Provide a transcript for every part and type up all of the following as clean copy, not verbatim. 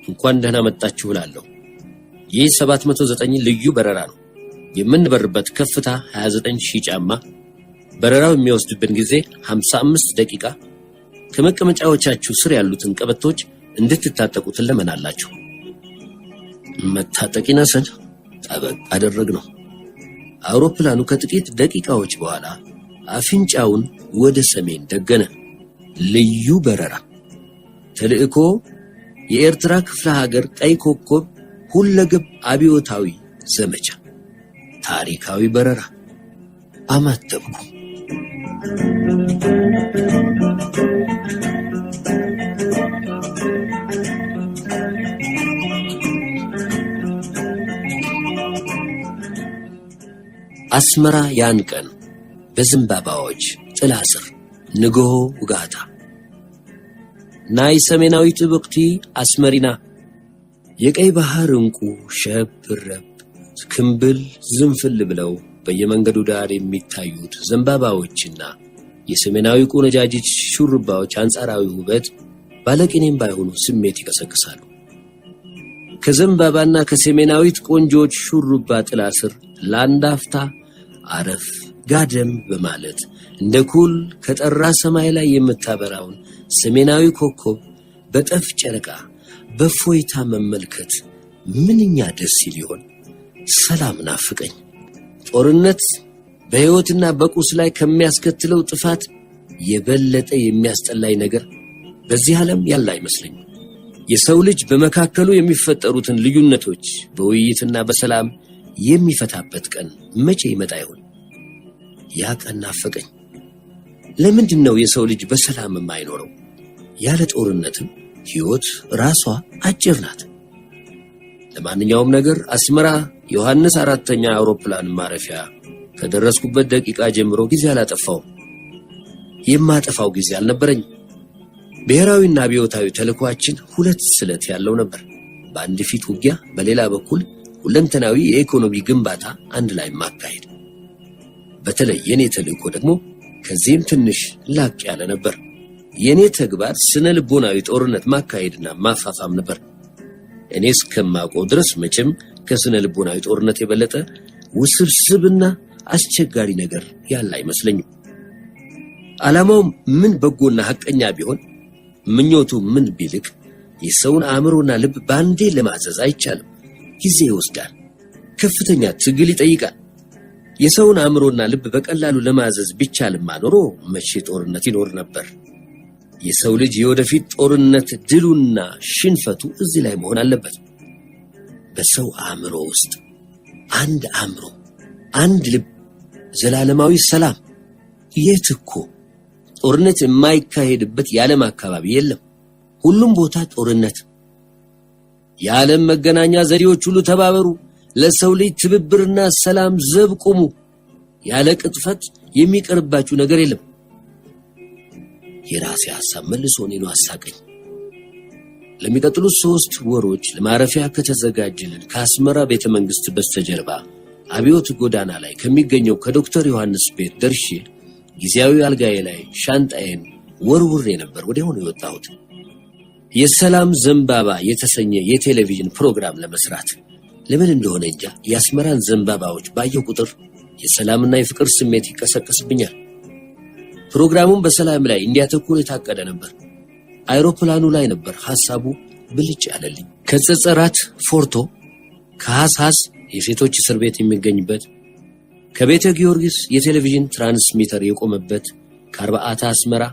እንኳን ደህና መጣችሁ እላለሁ። ይህ 709 ልዩ በረራ ነው። የምንበርበት ከፍታ 29000 ጫማ፣ በረራው የሚወስድብን ጊዜ 55 ደቂቃ። ከመቀመጫዎቻችሁ ስር ያሉትን ቀበቶች እንድትታጠቁ ትለመናላችሁ። መታጠቂና ሰን ጠበቅ አደረግነው። አውሮፕላኑ ከጥቂት ደቂቃዎች በኋላ አፍንጫውን ወደ ሰሜን ደገነ። ልዩ በረራ ተልእኮ የኤርትራ ክፍለ ሀገር ቀይ ኮከብ ሁለገብ አብዮታዊ ዘመቻ ታሪካዊ በረራ። አማተብኩ። አስመራ ያን ቀን በዘንባባዎች ጥላ ስር ንግሆ ውጋታ ናይ ሰሜናዊት ብቅቲ አስመሪና የቀይ ባህር እንቁ ሸብረብ ክንብል ዝንፍል ብለው በየመንገዱ ዳር የሚታዩት ዘንባባዎችና የሰሜናዊ ቆነጃጅት ሹሩባዎች አንጻራዊ ውበት ባለቅኔም ባይሆኑ ስሜት ይቀሰቅሳሉ። ከዘንባባና ከሰሜናዊት ቆንጆች ሹሩባ ጥላ ስር ላንዳፍታ አረፍ ጋደም በማለት እንደ ኩል ከጠራ ሰማይ ላይ የምታበራውን ሰሜናዊ ኮከብ በጠፍ ጨረቃ በፎይታ መመልከት ምንኛ ደስ ይሊሆን። ሰላም ናፍቀኝ። ጦርነት በሕይወትና በቁስ ላይ ከሚያስከትለው ጥፋት የበለጠ የሚያስጠላኝ ነገር በዚህ ዓለም ያለ አይመስለኝም። የሰው ልጅ በመካከሉ የሚፈጠሩትን ልዩነቶች በውይይትና በሰላም የሚፈታበት ቀን መቼ ይመጣ ይሆን? ያ ቀን ናፈቀኝ። ለምንድን ነው የሰው ልጅ በሰላም የማይኖረው? ያለ ጦርነትም ሕይወት ራሷ አጭር ናት። ለማንኛውም ነገር አስመራ ዮሐንስ 4ኛ አውሮፕላን ማረፊያ ከደረስኩበት ደቂቃ ጀምሮ ጊዜ አላጠፋውም። የማጠፋው ጊዜ አልነበረኝ። ብሔራዊና አብዮታዊ ተልዕኳችን ሁለት ስለት ያለው ነበር። በአንድ ፊት ውጊያ፣ በሌላ በኩል ሁለንተናዊ የኢኮኖሚ ግንባታ አንድ ላይ ማካሄድ። በተለይ የኔ ተልዕኮ ደግሞ ከዚህም ትንሽ ላቅ ያለ ነበር። የኔ ተግባር ስነ ልቦናዊ ጦርነት ማካሄድና ማፋፋም ነበር። እኔ እስከማውቀው ድረስ መቼም ከስነ ልቦናዊ ጦርነት የበለጠ ውስብስብና አስቸጋሪ ነገር ያለ አይመስለኝም። ዓላማው ምን በጎና ሐቀኛ ቢሆን፣ ምኞቱ ምን ቢልቅ፣ የሰውን አእምሮና ልብ ባንዴ ለማዘዝ አይቻልም። ጊዜ ይወስዳል። ከፍተኛ ትግል ይጠይቃል። የሰውን አእምሮና ልብ በቀላሉ ለማዘዝ ቢቻልማ ኖሮ መቼ ጦርነት ይኖር ነበር? የሰው ልጅ የወደፊት ጦርነት ድሉና ሽንፈቱ እዚህ ላይ መሆን አለበት። በሰው አእምሮ ውስጥ አንድ አእምሮ፣ አንድ ልብ፣ ዘላለማዊ ሰላም። የት እኮ ጦርነት የማይካሄድበት የዓለም አካባቢ የለም። ሁሉም ቦታ ጦርነት። የዓለም መገናኛ ዘዴዎች ሁሉ ተባበሩ፣ ለሰው ልጅ ትብብርና ሰላም ዘብ ቁሙ። ያለ ቅጥፈት የሚቀርባችሁ ነገር የለም። የራሴ ሐሳብ መልሶ እኔን አሳቀኝ። ለሚቀጥሉት 3 ወሮች ለማረፊያ ከተዘጋጀልን ከአስመራ ቤተ መንግስት በስተጀርባ አብዮት ጎዳና ላይ ከሚገኘው ከዶክተር ዮሐንስ ቤት ደርሼ ጊዜያዊ አልጋዬ ላይ ሻንጣዬን ወርውሬ ነበር ወዲያውኑ የወጣሁት። የሰላም ዘንባባ የተሰኘ የቴሌቪዥን ፕሮግራም ለመስራት ለምን እንደሆነ እንጃ የአስመራን ዘንባባዎች ባየው ቁጥር የሰላምና የፍቅር ስሜት ይቀሰቀስብኛል። ፕሮግራሙን በሰላም ላይ እንዲያተኩር የታቀደ ነበር። አይሮፕላኑ ላይ ነበር ሐሳቡ ብልጭ ያለልኝ። ከጸጸራት ፎርቶ፣ ከሐሳስ የሴቶች እስር ቤት የሚገኝበት፣ ከቤተ ጊዮርጊስ የቴሌቪዥን ትራንስሚተር የቆመበት፣ ከአርባአታ አስመራ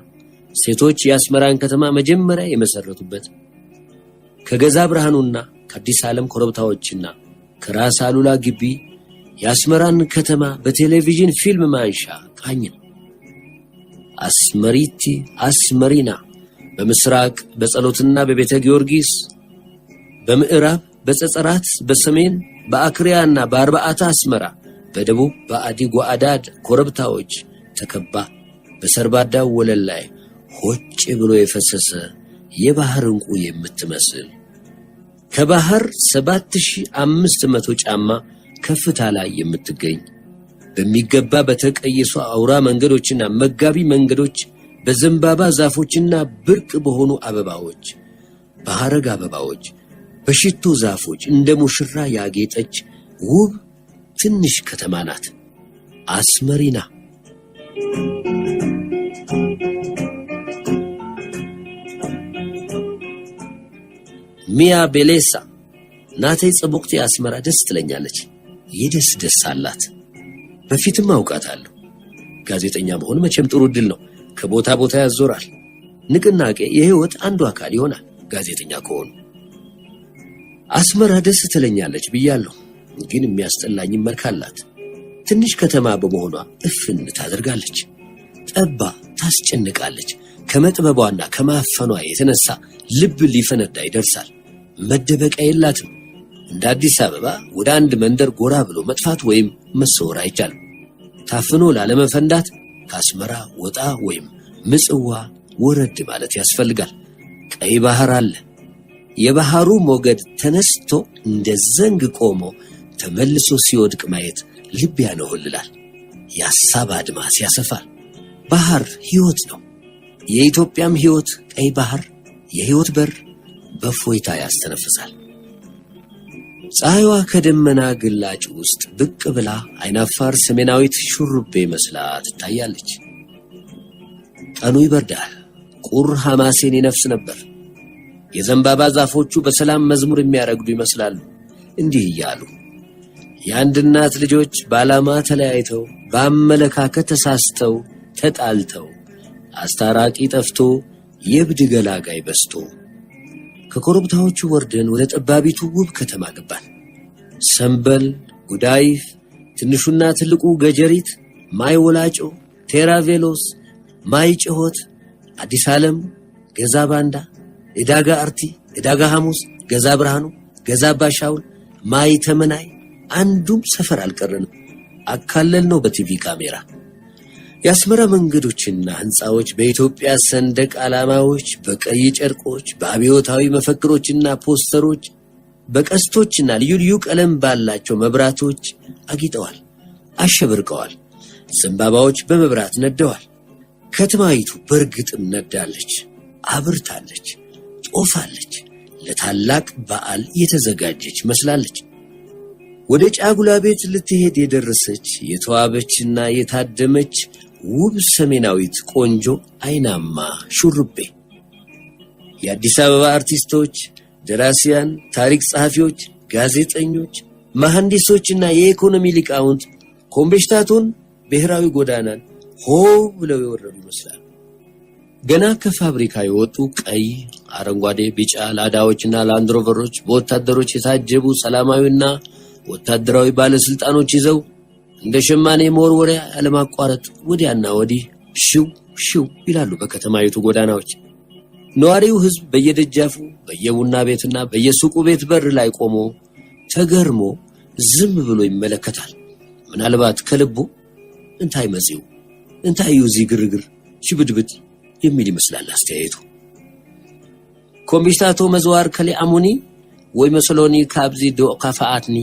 ሴቶች የአስመራን ከተማ መጀመሪያ የመሰረቱበት፣ ከገዛ ብርሃኑና ከአዲስ ዓለም ኮረብታዎችና ከራስ አሉላ ግቢ የአስመራን ከተማ በቴሌቪዥን ፊልም ማንሻ ቃኝ ነው። አስመሪቲ አስመሪና በምስራቅ በጸሎትና በቤተ ጊዮርጊስ፣ በምዕራብ በጸጸራት፣ በሰሜን በአክሪያና በአርባአታ አስመራ፣ በደቡብ በአዲ ጓአዳድ ኮረብታዎች ተከባ በሰርባዳው ወለል ላይ ሆጭ ብሎ የፈሰሰ የባህር እንቁ የምትመስል ከባህር 7500 ጫማ ከፍታ ላይ የምትገኝ በሚገባ በተቀየሱ አውራ መንገዶችና መጋቢ መንገዶች በዘንባባ ዛፎችና ብርቅ በሆኑ አበባዎች፣ በሐረግ አበባዎች፣ በሽቶ ዛፎች እንደ ሙሽራ ያጌጠች ውብ ትንሽ ከተማ ናት አስመሪና። ሚያ ቤሌሳ ናተይ ጽቡቅቲ አስመራ ደስ ትለኛለች። የደስ ደስ አላት። በፊትም አውቃታለሁ። ጋዜጠኛ መሆን መቼም ጥሩ ዕድል ነው። ከቦታ ቦታ ያዞራል። ንቅናቄ የህይወት አንዱ አካል ይሆናል ጋዜጠኛ ከሆኑ። አስመራ ደስ ትለኛለች ብያለሁ፣ ግን የሚያስጠላኝ መልክ አላት። ትንሽ ከተማ በመሆኗ እፍን ታደርጋለች፣ ጠባ ታስጨንቃለች። ከመጥበቧና ከማፈኗ የተነሳ ልብ ሊፈነዳ ይደርሳል። መደበቂያ የላትም። እንደ አዲስ አበባ ወደ አንድ መንደር ጎራ ብሎ መጥፋት ወይም መሰወር አይቻልም። ታፍኖ ላለመፈንዳት ከአስመራ ወጣ ወይም ምጽዋ ወረድ ማለት ያስፈልጋል። ቀይ ባህር አለ። የባህሩ ሞገድ ተነስቶ እንደ ዘንግ ቆሞ ተመልሶ ሲወድቅ ማየት ልብ ያነሆልላል። የሐሳብ አድማስ ያሰፋል። ባህር ሕይወት ነው። የኢትዮጵያም ሕይወት ቀይ ባህር የሕይወት በር በፎይታ ያስተነፍሳል። ፀሐይዋ ከደመና ግላጭ ውስጥ ብቅ ብላ አይናፋር ሰሜናዊት ሹሩቤ መስላ ትታያለች። ቀኑ ይበርዳል። ቁር ሐማሴን ይነፍስ ነበር። የዘንባባ ዛፎቹ በሰላም መዝሙር የሚያረግዱ ይመስላሉ። እንዲህ እያሉ የአንድ እናት ልጆች በዓላማ ተለያይተው፣ በአመለካከት ተሳስተው፣ ተጣልተው፣ አስታራቂ ጠፍቶ፣ የብድ ገላጋይ በስቶ ከኮረብታዎቹ ወርደን ወደ ጠባቢቱ ውብ ከተማ ገባን። ሰንበል፣ ጉዳይፍ፣ ትንሹና ትልቁ ገጀሪት፣ ማይ ወላጮ፣ ቴራቬሎስ፣ ማይ ጭሆት፣ አዲስ ዓለም፣ ገዛ ባንዳ፣ ዕዳጋ አርቲ፣ ዕዳጋ ሐሙስ፣ ገዛ ብርሃኑ፣ ገዛ ባሻውል፣ ማይ ተመናይ፣ አንዱም ሰፈር አልቀረንም። አካለል ነው በቲቪ ካሜራ። የአስመራ መንገዶችና ህንፃዎች በኢትዮጵያ ሰንደቅ ዓላማዎች፣ በቀይ ጨርቆች፣ በአብዮታዊ መፈክሮችና ፖስተሮች፣ በቀስቶችና ልዩ ልዩ ቀለም ባላቸው መብራቶች አጊጠዋል፣ አሸብርቀዋል። ዘንባባዎች በመብራት ነደዋል። ከተማይቱ በእርግጥም ነዳለች፣ አብርታለች፣ ጦፋለች። ለታላቅ በዓል የተዘጋጀች መስላለች። ወደ ጫጉላ ቤት ልትሄድ የደረሰች የተዋበችና የታደመች ውብ ሰሜናዊት ቆንጆ አይናማ ሹሩቤ። የአዲስ አበባ አርቲስቶች፣ ደራሲያን፣ ታሪክ ጸሐፊዎች፣ ጋዜጠኞች፣ መሐንዲሶችና የኢኮኖሚ ሊቃውንት ኮምቤሽታቶን ብሔራዊ ጎዳናን ሆ ብለው የወረዱ ይመስላል። ገና ከፋብሪካ የወጡ ቀይ፣ አረንጓዴ፣ ቢጫ ላዳዎችና ላንድሮቨሮች በወታደሮች የታጀቡ ሰላማዊና ወታደራዊ ባለስልጣኖች ይዘው እንደ ሸማኔ መወርወሪያ ያለማቋረጥ ወዲያና ወዲህ ሽው ሽው ይላሉ በከተማይቱ ጎዳናዎች። ነዋሪው ሕዝብ በየደጃፉ በየቡና ቤትና በየሱቁ ቤት በር ላይ ቆሞ ተገርሞ ዝም ብሎ ይመለከታል። ምናልባት ከልቡ እንታይ መጽው እንታይ ዩዚ ግርግር ሽብድብድ የሚል ይመስላል አስተያየቱ። ኮምቢስታቶ መዝዋር ከሊአሙኒ ወይ መሰሎኒ ካብዚ ዶ ካፋአትኒ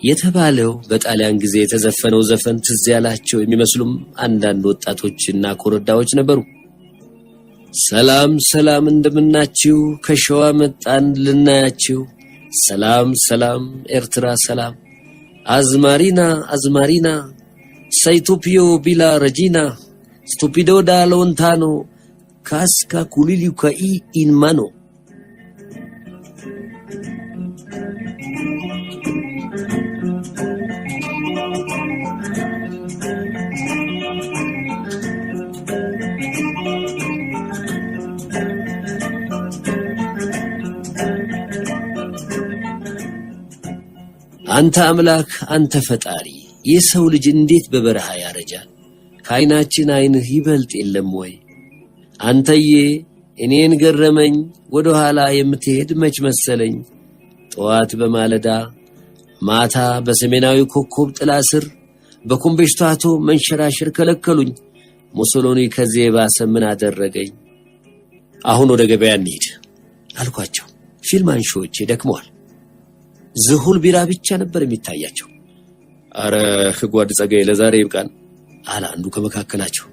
የተባለው በጣሊያን ጊዜ የተዘፈነው ዘፈን ትዝ ያላቸው የሚመስሉም አንዳንድ ወጣቶችና ኮረዳዎች ነበሩ። ሰላም ሰላም እንደምናችሁ፣ ከሸዋ መጣን ልናያችሁ፣ ሰላም ሰላም ኤርትራ ሰላም፣ አዝማሪና አዝማሪና ሳይቶፒዮ ቢላ ረጂና ስቱፒዶ ዳ ሎንታኖ ካስካ ኩሊሊው ካኢ ኢንማኖ። አንተ አምላክ አንተ ፈጣሪ የሰው ልጅ እንዴት በበረሃ ያረጃል? ከዓይናችን ዓይንህ ይበልጥ የለም ወይ? አንተዬ እኔን ገረመኝ ወደ ኋላ የምትሄድ መች መሰለኝ። ጠዋት በማለዳ ማታ በሰሜናዊ ኮከብ ጥላ ስር በኮምቤሽታቶ መንሸራሸር ከለከሉኝ። ሞሶሎኒ ከዚህ የባሰ ምን አደረገኝ? አሁን ወደ ገበያ እንሂድ አልኳቸው። ፊልም አንሺዎቼ ደክመዋል። ዝሁል ቢራ ብቻ ነበር የሚታያቸው። አረ ጓድ ጸጋዬ ለዛሬ ይብቃን አለ አንዱ ከመካከላቸው።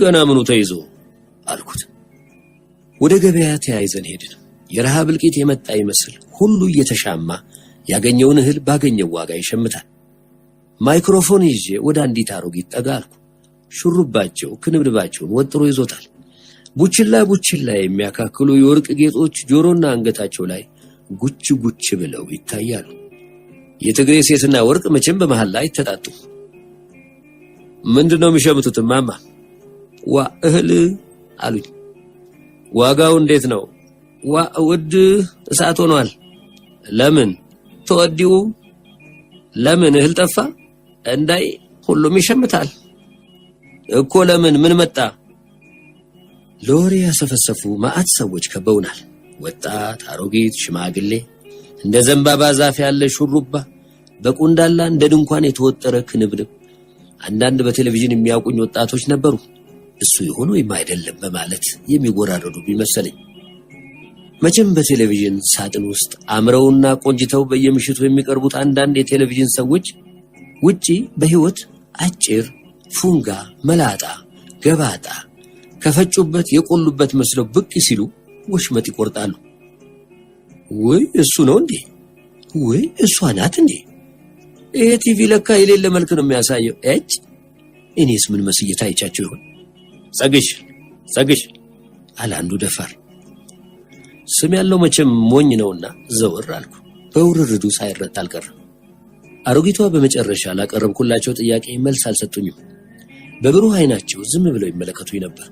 ገና ምኑ ተይዞ አልኩት። ወደ ገበያ ተያይዘን ሄድን። የረሃብ እልቂት የመጣ ይመስል ሁሉ እየተሻማ ያገኘውን እህል ባገኘው ዋጋ ይሸምታል። ማይክሮፎን ይዤ ወደ አንዲት አሮጊት ጠጋ አልኩ። ሹሩባቸው ክንብንባቸውን ወጥሮ ይዞታል። ቡችላ የሚያካክሉ የወርቅ ጌጦች ጆሮና አንገታቸው ላይ ጉች ጉች ብለው ይታያሉ። የትግሬ ሴትና ወርቅ መቼም በመሃል ላይ ተጣጡ። ምንድነው የሚሸምቱት ማማ? እህል አሉኝ። ዋጋው እንዴት ነው? ውድ እሳት ሆኗል። ለምን ተወዲው? ለምን እህል ጠፋ? እንዳይ ሁሉም ይሸምታል እኮ። ለምን ምን መጣ? ለወሬ ያሰፈሰፉ ማአት ሰዎች ከበውናል። ወጣት፣ አሮጊት፣ ሽማግሌ፣ እንደ ዘንባባ ዛፍ ያለ ሹሩባ፣ በቁንዳላ እንደ ድንኳን የተወጠረ ክንብንብ። አንዳንድ በቴሌቪዥን የሚያውቁኝ ወጣቶች ነበሩ። እሱ ይሆን ወይም አይደለም በማለት የሚጎራረዱ ቢመሰለኝ። መቼም በቴሌቪዥን ሳጥን ውስጥ አምረውና ቆንጅተው በየምሽቱ የሚቀርቡት አንዳንድ የቴሌቪዥን ሰዎች ውጪ በህይወት አጭር፣ ፉንጋ፣ መላጣ፣ ገባጣ ከፈጩበት የቆሉበት መስለው ብቅ ሲሉ ወሽመጥ ይቆርጣሉ። ወይ እሱ ነው እንዴ? ወይ እሷ ናት እንዴ? ይሄ ቲቪ ለካ የሌለ መልክ ነው የሚያሳየው። እኔስ ምን መስዬ ታይቻቸው ይሆን? ጸግሽ አለ አንዱ ደፋር። ስም ያለው መቼም ሞኝ ነውና ዘወር አልኩ። በውርርዱ ሳይረታ አልቀረም። አሮጊቷ በመጨረሻ ላቀረብኩላቸው ጥያቄ መልስ አልሰጡኝም። በብሩህ አይናቸው ዝም ብለው ይመለከቱኝ ነበር።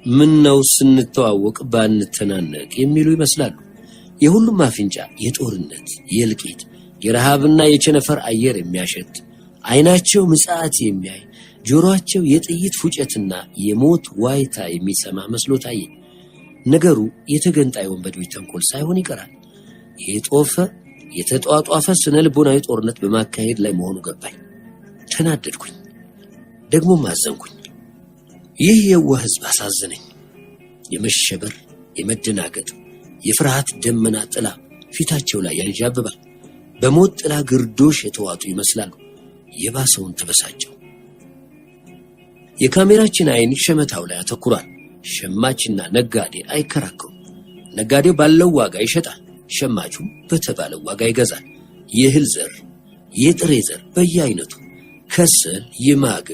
ምን ነው ስንተዋወቅ ባንተናነቅ የሚሉ ይመስላሉ። የሁሉም አፍንጫ የጦርነት፣ የእልቂት፣ የረሃብና የቸነፈር አየር የሚያሸት፣ አይናቸው ምጽአት የሚያይ፣ ጆሮአቸው የጥይት ፉጨትና የሞት ዋይታ የሚሰማ መስሎ ታየኝ። ነገሩ የተገንጣይ ወንበዴዎች ተንኮል ሳይሆን ይቀራል። የተጧጧፈ ስነ ልቦናዊ ጦርነት በማካሄድ ላይ መሆኑ ገባኝ። ተናደድኩኝ፣ ደግሞ ማዘንኩኝ። ይህ የዋህ ሕዝብ አሳዘነኝ። የመሸበር፣ የመደናገጥ፣ የፍርሃት ደመና ጥላ ፊታቸው ላይ ያንዣብባል። በሞት ጥላ ግርዶሽ የተዋጡ ይመስላሉ። የባሰውን ተበሳጨው። የካሜራችን አይን ሸመታው ላይ አተኩሯል። ሸማችና ነጋዴ አይከራከሩም። ነጋዴው ባለው ዋጋ ይሸጣል፣ ሸማቹ በተባለው ዋጋ ይገዛል። የእህል ዘር፣ የጥሬ ዘር በየአይነቱ፣ ከሰል፣ የማገ፣